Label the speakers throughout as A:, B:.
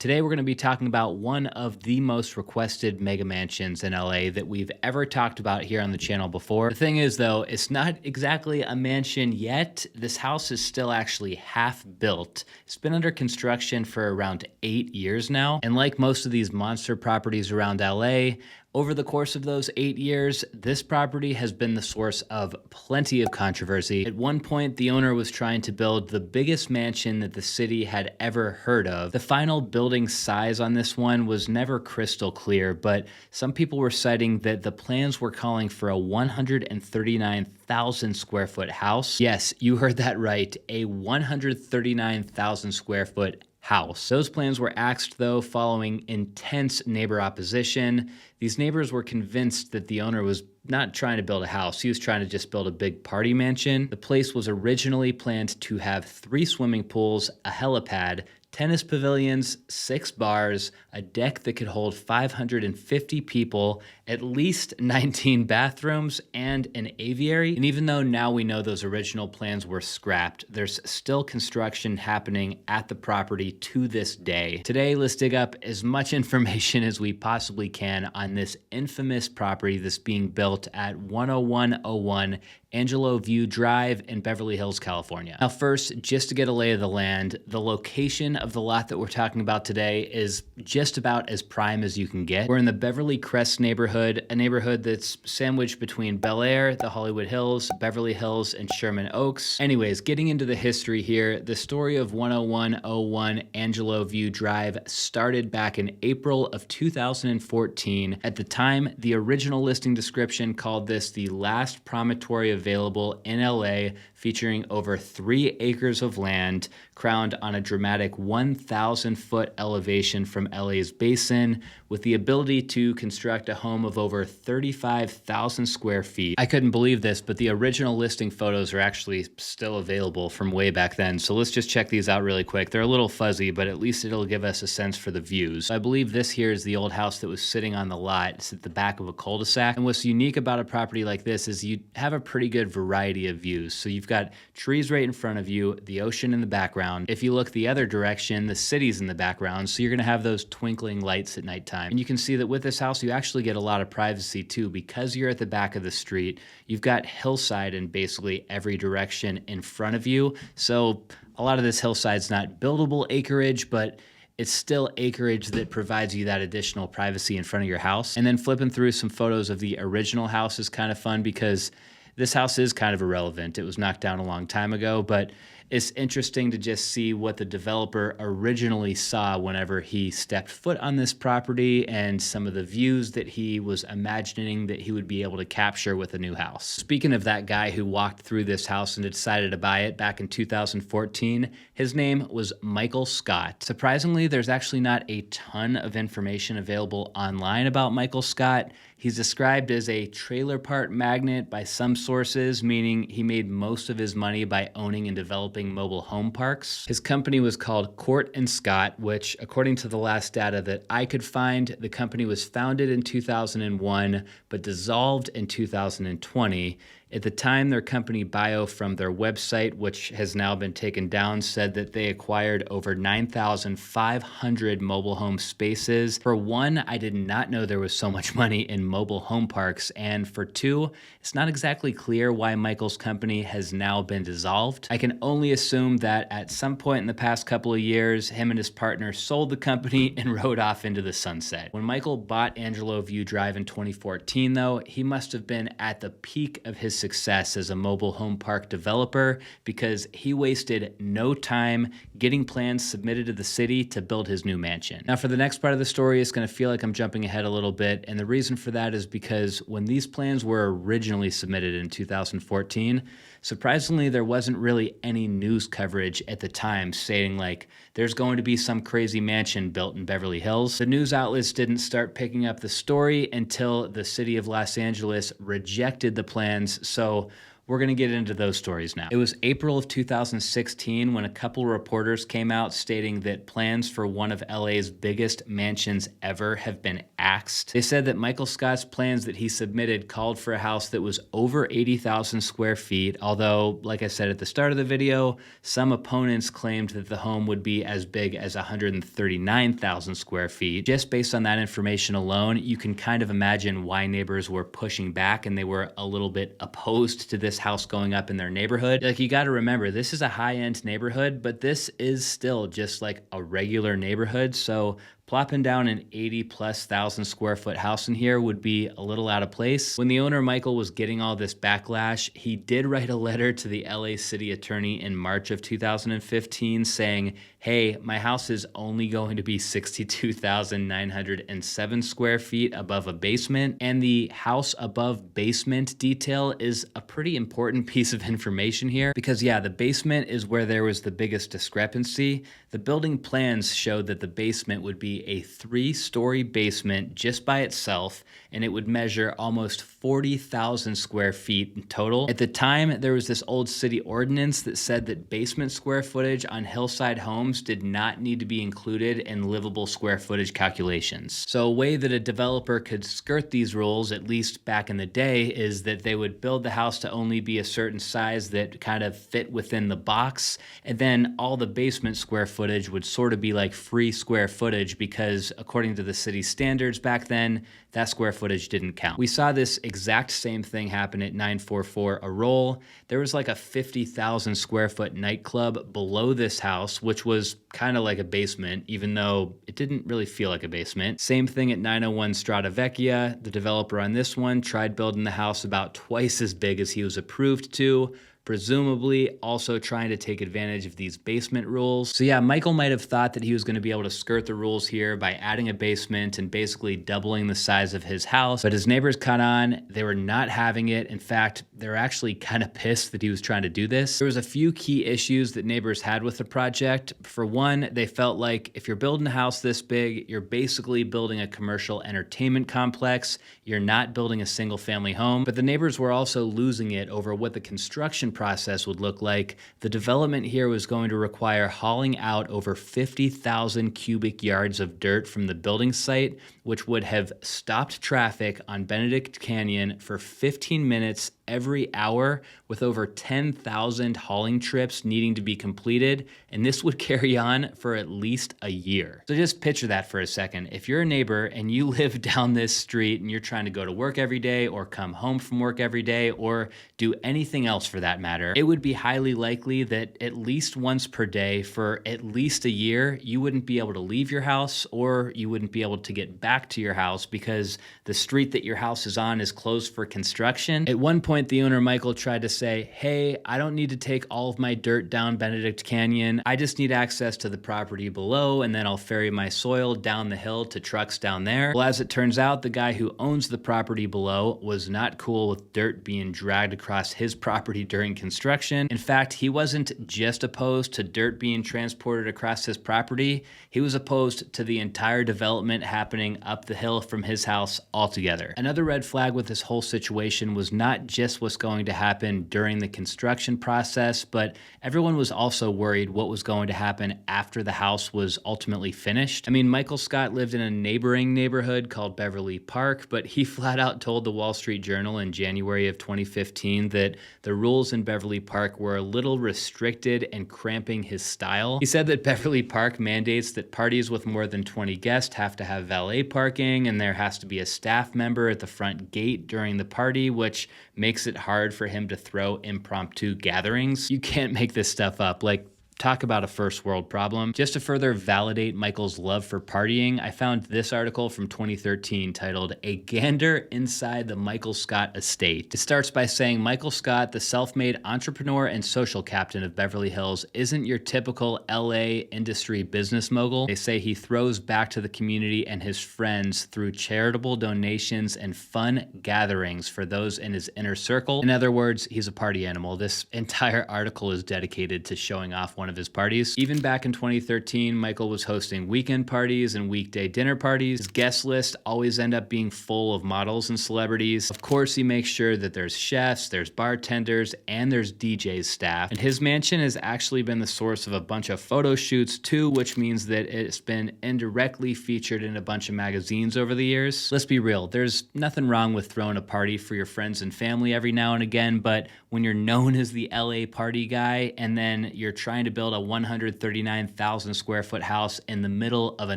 A: Today, we're going to be talking about one of the most requested mega mansions in LA that we've ever talked about here on the channel before. The thing is, though, it's not exactly a mansion yet. This house is still actually half built. It's been under construction for around 8 years now. And like most of these monster properties around LA, over the course of those 8 years, this property has been the source of plenty of controversy. At one point, the owner was trying to build the biggest mansion that the city had ever heard of. The final building size on this one was never crystal clear, but some people were citing that the plans were calling for a 139,000 square foot house. Yes, you heard that right, a 139,000 square foot house. Those plans were axed, though, following intense neighbor opposition. These neighbors were convinced that the owner was not trying to build a house. He was trying to just build a big party mansion. The place was originally planned to have 3 swimming pools, a helipad, tennis pavilions, 6 bars, a deck that could hold 550 people, at least 19 bathrooms, and an aviary. And even though now we know those original plans were scrapped, there's still construction happening at the property to this day. Today, let's dig up as much information as we possibly can on this infamous property that's being built at 10101 Angelo View Drive in Beverly Hills, California. Now first, just to get a lay of the land, the location of the lot that we're talking about today is just about as prime as you can get. We're in the Beverly Crest neighborhood, a neighborhood that's sandwiched between Bel Air, the Hollywood Hills, Beverly Hills, and Sherman Oaks. Anyways, getting into the history here, the story of 10101 Angelo View Drive started back in April of 2014. At the time, the original listing description called this the last promontory available in LA, featuring over 3 acres of land, crowned on a dramatic 1,000-foot elevation from LA's basin, with the ability to construct a home of over 35,000 square feet. I couldn't believe this, but the original listing photos are actually still available from way back then, so let's just check these out really quick. They're a little fuzzy, but at least it'll give us a sense for the views. I believe this here is the old house that was sitting on the lot. It's at the back of a cul-de-sac, and what's unique about a property like this is you have a pretty good variety of views. So you've got trees right in front of you, the ocean in the background. If you look the other direction, the city's in the background, so you're gonna have those twinkling lights at nighttime. And you can see that with this house, you actually get a lot of privacy too, because you're at the back of the street. You've got hillside in basically every direction in front of you. So a lot of this hillside's not buildable acreage, but it's still acreage that provides you that additional privacy in front of your house. And then flipping through some photos of the original house is kind of fun because this house is kind of irrelevant. It was knocked down a long time ago, but it's interesting to just see what the developer originally saw whenever he stepped foot on this property and some of the views that he was imagining that he would be able to capture with a new house. Speaking of that guy who walked through this house and decided to buy it back in 2014, his name was Michael Scott. Surprisingly, there's actually not a ton of information available online about Michael Scott. He's described as a trailer park magnate by some sources, meaning he made most of his money by owning and developing mobile home parks. His company was called Court and Scott, which, according to the last data that I could find, the company was founded in 2001, but dissolved in 2020. At the time, their company bio from their website, which has now been taken down, said that they acquired over 9,500 mobile home spaces. For one, I did not know there was so much money in mobile home parks. And for two, it's not exactly clear why Michael's company has now been dissolved. I can only assume that at some point in the past couple of years, him and his partner sold the company and rode off into the sunset. When Michael bought Angelo View Drive in 2014, though, he must have been at the peak of his success as a mobile home park developer, because he wasted no time getting plans submitted to the city to build his new mansion. Now, for the next part of the story, it's going to feel like I'm jumping ahead a little bit, and the reason for that is because when these plans were originally submitted in 2014, surprisingly, there wasn't really any news coverage at the time saying like, there's going to be some crazy mansion built in Beverly Hills. The news outlets didn't start picking up the story until the city of Los Angeles rejected the plans. So We're going to get into those stories now. It was April of 2016 when a couple reporters came out stating that plans for one of LA's biggest mansions ever have been axed. They said that Michael Scott's plans that he submitted called for a house that was over 80,000 square feet, although, like I said at the start of the video, some opponents claimed that the home would be as big as 139,000 square feet. Just based on that information alone, you can kind of imagine why neighbors were pushing back and they were a little bit opposed to this house going up in their neighborhood. Like, you got to remember, this is a high-end neighborhood, but this is still just like a regular neighborhood. So plopping down an 80,000+ square foot house in here would be a little out of place. When the owner, Michael, was getting all this backlash, he did write a letter to the LA city attorney in March of 2015 saying, hey, my house is only going to be 62,907 square feet above a basement. And the house above basement detail is a pretty important piece of information here because, yeah, the basement is where there was the biggest discrepancy. The building plans showed that the basement would be a 3-story basement just by itself, and it would measure almost 40,000 square feet in total. At the time, there was this old city ordinance that said that basement square footage on hillside homes did not need to be included in livable square footage calculations. So a way that a developer could skirt these rules, at least back in the day, is that they would build the house to only be a certain size that kind of fit within the box, and then all the basement square footage would sort of be like free square footage because according to the city's standards back then, that square footage didn't count. We saw this exact same thing happen at 944 Aroll. There was like a 50,000 square foot nightclub below this house, which was kind of like a basement, even though it didn't really feel like a basement. Same thing at 901 Strada Vecchia. The developer on this one tried building the house about twice as big as he was approved to, presumably also trying to take advantage of these basement rules. So yeah, Michael might have thought that he was going to be able to skirt the rules here by adding a basement and basically doubling the size of his house, but his neighbors caught on. They were not having it. In fact, they're actually kind of pissed that he was trying to do this. There was a few key issues that neighbors had with the project. For one, they felt like if you're building a house this big, you're basically building a commercial entertainment complex. You're not building a single family home. But the neighbors were also losing it over what the construction process would look like. The development here was going to require hauling out over 50,000 cubic yards of dirt from the building site, which would have stopped traffic on Benedict Canyon for 15 minutes every hour, with over 10,000 hauling trips needing to be completed, and this would carry on for at least a year. So just picture that for a second. If you're a neighbor and you live down this street and you're trying to go to work every day or come home from work every day or do anything else for that matter, it would be highly likely that at least once per day for at least a year, you wouldn't be able to leave your house or you wouldn't be able to get back to your house because the street that your house is on is closed for construction. At one point, the owner, Michael, tried to say, hey, I don't need to take all of my dirt down Benedict Canyon. I just need access to the property below, and then I'll ferry my soil down the hill to trucks down there. Well, as it turns out, the guy who owns the property below was not cool with dirt being dragged across his property during construction. In fact, he wasn't just opposed to dirt being transported across his property. He was opposed to the entire development happening up the hill from his house altogether. Another red flag with this whole situation was not just what's going to happen during the construction process, but everyone was also worried what was going to happen after the house was ultimately finished. I mean, Michael Scott lived in a neighboring neighborhood called Beverly Park, but he flat out told the Wall Street Journal in January of 2015 that the rules in Beverly Park were a little restricted and cramping his style. He said that Beverly Park mandates that parties with more than 20 guests have to have valet parking, and there has to be a staff member at the front gate during the party, which makes it hard for him to throw impromptu gatherings. You can't make this stuff up. Like, talk about a first world problem. Just to further validate Michael's love for partying, I found this article from 2013 titled "A Gander Inside the Michael Scott Estate." It starts by saying Michael Scott, the self-made entrepreneur and social captain of Beverly Hills, isn't your typical LA industry business mogul. They say he throws back to the community and his friends through charitable donations and fun gatherings for those in his inner circle. In other words, he's a party animal. This entire article is dedicated to showing off one of his parties. Even back in 2013, Michael was hosting weekend parties and weekday dinner parties. His guest list always end up being full of models and celebrities. Of course, he makes sure that there's chefs, there's bartenders, and there's DJs staff. And his mansion has actually been the source of a bunch of photo shoots too, which means that it's been indirectly featured in a bunch of magazines over the years. Let's be real, there's nothing wrong with throwing a party for your friends and family every now and again, but when you're known as the LA party guy and then you're trying to build a 139,000 square foot house in the middle of a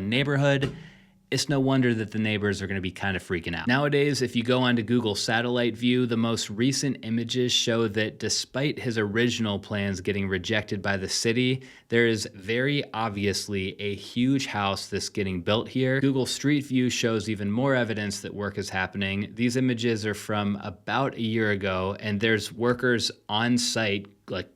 A: neighborhood, it's no wonder that the neighbors are going to be kind of freaking out. Nowadays, if you go onto Google Satellite View, the most recent images show that despite his original plans getting rejected by the city, there is very obviously a huge house that's getting built here. Google Street View shows even more evidence that work is happening. These images are from about a year ago, and there's workers on site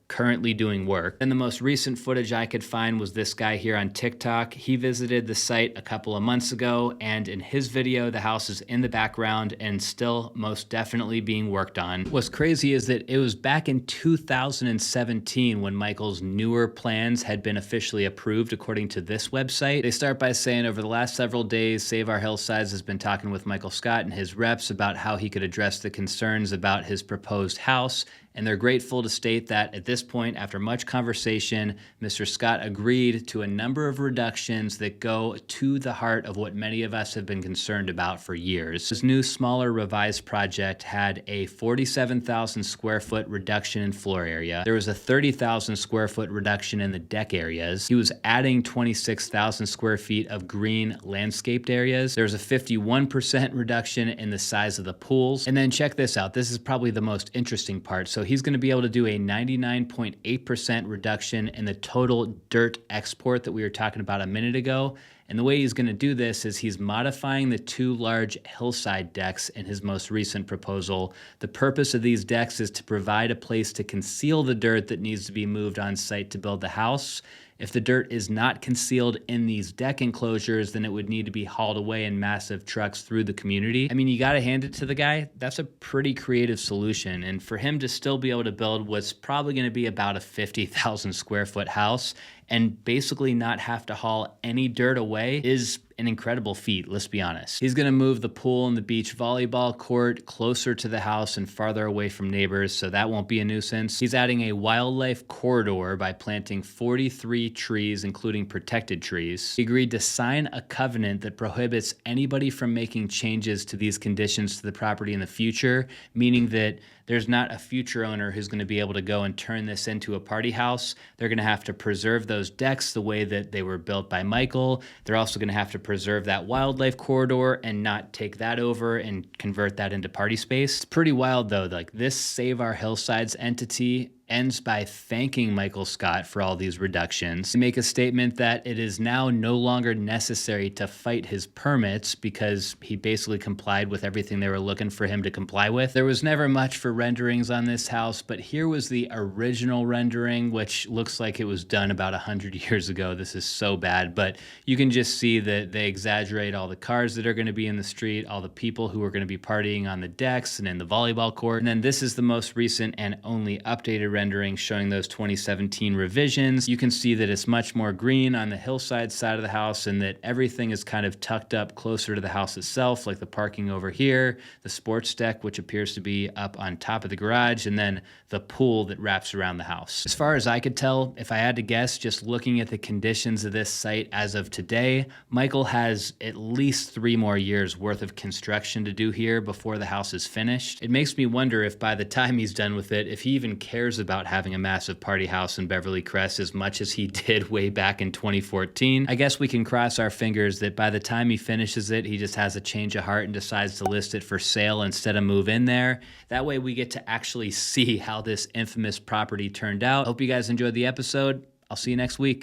A: currently doing work. And the most recent footage I could find was this guy here on TikTok. He visited the site a couple of months ago, and in his video, the house is in the background and still most definitely being worked on. What's crazy is that it was back in 2017 when Michael's newer plans had been officially approved according to this website. They start by saying, over the last several days, Save Our Hillsides has been talking with Michael Scott and his reps about how he could address the concerns about his proposed house. And they're grateful to state that at this point, after much conversation, Mr. Scott agreed to a number of reductions that go to the heart of what many of us have been concerned about for years. This new, smaller, revised project had a 47,000 square foot reduction in floor area. There was a 30,000 square foot reduction in the deck areas. He was adding 26,000 square feet of green landscaped areas. There was a 51% reduction in the size of the pools. And then check this out. This is probably the most interesting part. So he's going to be able to do a 99.8% reduction in the total dirt export that we were talking about a minute ago. And the way he's going to do this is he's modifying the two large hillside decks in his most recent proposal. The purpose of these decks is to provide a place to conceal the dirt that needs to be moved on site to build the house. If the dirt is not concealed in these deck enclosures, then it would need to be hauled away in massive trucks through the community. I mean, you got to hand it to the guy. That's a pretty creative solution. And for him to still be able to build what's probably going to be about a 50,000 square foot house and basically not have to haul any dirt away is an incredible feat, let's be honest. He's gonna move the pool and the beach volleyball court closer to the house and farther away from neighbors, so that won't be a nuisance. He's adding a wildlife corridor by planting 43 trees, including protected trees. He agreed to sign a covenant that prohibits anybody from making changes to these conditions to the property in the future, meaning that there's not a future owner who's going to be able to go and turn this into a party house. They're going to have to preserve those decks the way that they were built by Michael. They're also going to have to preserve that wildlife corridor and not take that over and convert that into party space. It's pretty wild though. Like, this Save Our Hillsides entity ends by thanking Michael Scott for all these reductions. They make a statement that it is now no longer necessary to fight his permits because he basically complied with everything they were looking for him to comply with. There was never much for renderings on this house, but here was the original rendering, which looks like it was done about 100 years ago. This is so bad, but you can just see that they exaggerate all the cars that are going to be in the street, all the people who are going to be partying on the decks and in the volleyball court. And then this is the most recent and only updated rendering showing those 2017 revisions. You can see that it's much more green on the hillside side of the house and that everything is kind of tucked up closer to the house itself, like the parking over here, the sports deck, which appears to be up on top of the garage, and then the pool that wraps around the house. As far as I could tell, if I had to guess, just looking at the conditions of this site as of today, Michael has at least 3 more years worth of construction to do here before the house is finished. It makes me wonder if by the time he's done with it, if he even cares about having a massive party house in Beverly Crest as much as he did way back in 2014. I guess we can cross our fingers that by the time he finishes it, he just has a change of heart and decides to list it for sale instead of move in there. That way we get to actually see how this infamous property turned out. Hope you guys enjoyed the episode. I'll see you next week.